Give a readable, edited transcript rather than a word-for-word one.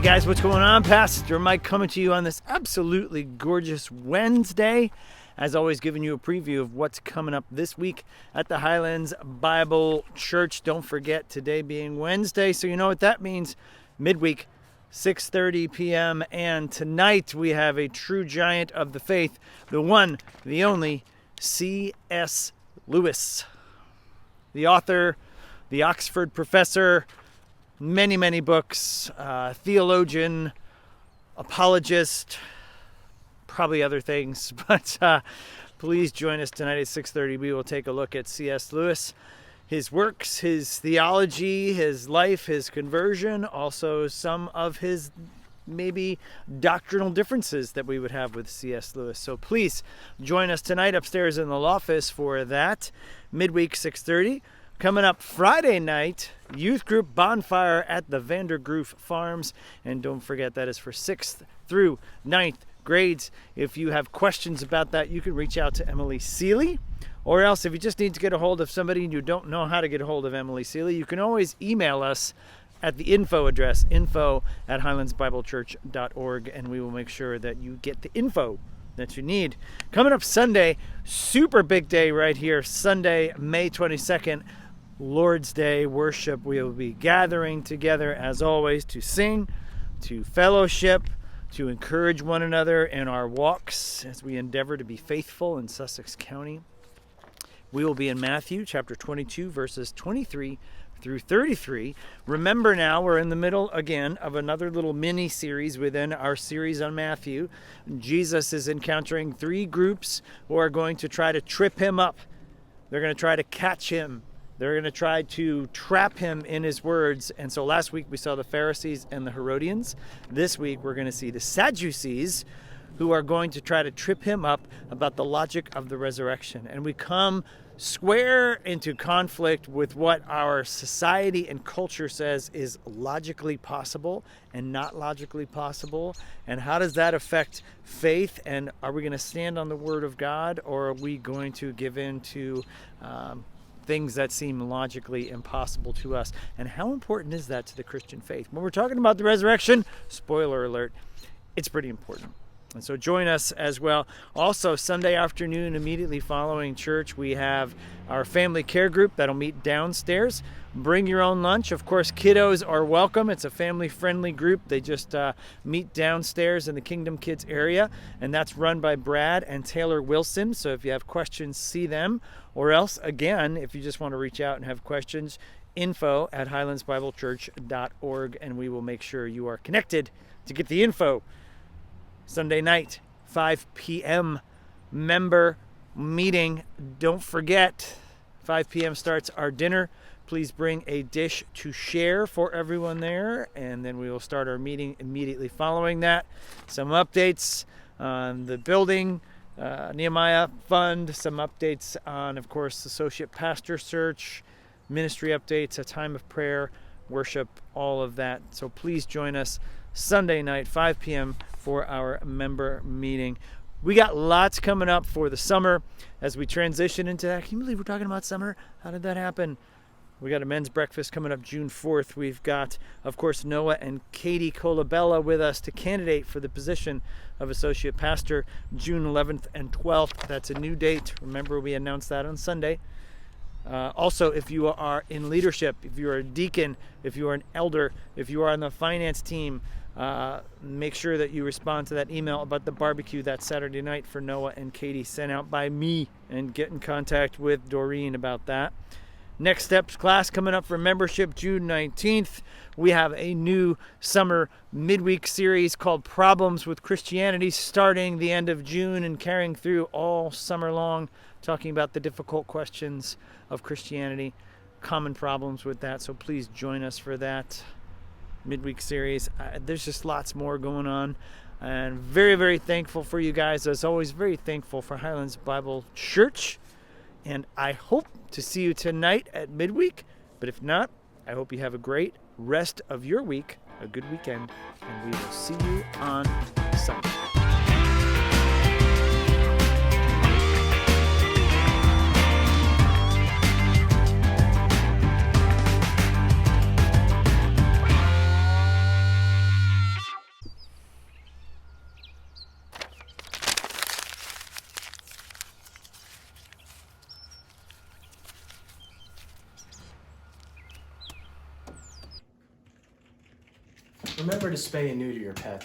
guys, what's going on? Pastor Mike coming to you on this absolutely gorgeous Wednesday. As always, giving you a preview of what's coming up this week at the Highlands Bible Church. Don't forget, today being Wednesday, so you know what that means. MidWeek, 6:30 p.m. And tonight we have a true giant of the faith, the one, the only, C.S. Lewis. The author, the Oxford professor, many books, theologian, apologist, probably other things, but please join us tonight at 6:30. We will take a look at C.S. Lewis, his works, his theology, his life, his conversion, also some of his maybe doctrinal differences that we would have with C.S. Lewis. So please join us tonight upstairs in the law office for that, midweek 6:30. Coming up Friday night, youth group Bonfire at the Vandergroef Farms. And don't forget, that is for 6th through 9th grades. If you have questions about that, you can reach out to Emily Seeley. Or else, if you just need to get a hold of somebody and you don't know how to get a hold of Emily Seeley, you can always email us at the info address, info@highlandsbiblechurch.org, and we will make sure that you get the info that you need. Coming up Sunday, super big day right here, Sunday, May 22nd, Lord's Day worship. We will be gathering together as always to sing, to fellowship, to encourage one another in our walks as we endeavor to be faithful in Sussex County. We will be in Matthew chapter 22, verses 23 through 33. Remember now, we're in the middle again of another little mini series within our series on Matthew. Jesus is encountering three groups who are going to try to trip him up. They're going to try to catch him. They're going to try to trap him in his words. And so last week we saw the Pharisees and the Herodians. This week we're going to see the Sadducees, who are going to try to trip him up about the logic of the resurrection. And we come square into conflict with what our society and culture says is logically possible and not logically possible. And how does that affect faith? And are we going to stand on the Word of God, or are we going to give in to things that seem logically impossible to us? And how important is that to the Christian faith? When we're talking about the resurrection, spoiler alert, it's pretty important. And so join us as well. Also, Sunday afternoon, immediately following church, we have our family care group that'll meet downstairs. Bring your own lunch. Of course, kiddos are welcome. It's a family-friendly group. They just meet downstairs in the Kingdom Kids area, and that's run by Brad and Taylor Wilson. So if you have questions, see them. Or else, again, if you just want to reach out and have questions, info@highlandsbiblechurch.org, and we will make sure you are connected to get the info. Sunday night, 5 p.m. member meeting. Don't forget, 5 p.m. starts our dinner. Please bring a dish to share for everyone there, and then we will start our meeting immediately following that. Some updates on the building, Nehemiah Fund, some updates on, of course, associate pastor search, ministry updates, a time of prayer, worship, all of that. So please join us Sunday night, 5 p.m. for our member meeting. We got lots coming up for the summer as we transition into that. Can you believe we're talking about summer? How did that happen? We got a men's breakfast coming up June 4th. We've got, of course, Noah and Katie Colabella with us to candidate for the position of associate pastor June 11th and 12th. That's a new date. Remember, we announced that on Sunday. Also, if you are in leadership, if you are a deacon, if you are an elder, if you are on the finance team, make sure that you respond to that email about the barbecue that Saturday night for Noah and Katie, sent out by me, and get in contact with Doreen about that. Next Steps class coming up for membership June 19th. We have a new summer midweek series called Problems with Christianity, starting the end of June and carrying through all summer long, talking about the difficult questions of Christianity, common problems with that. So please join us for that midweek series. There's just lots more going on, and very thankful for you guys. As always, very thankful for Highlands Bible Church, and I hope to see you tonight at midweek. But if not, I hope you have a great rest of your week, a good weekend, and we will see you on Sunday. Remember to spay and neuter your pets.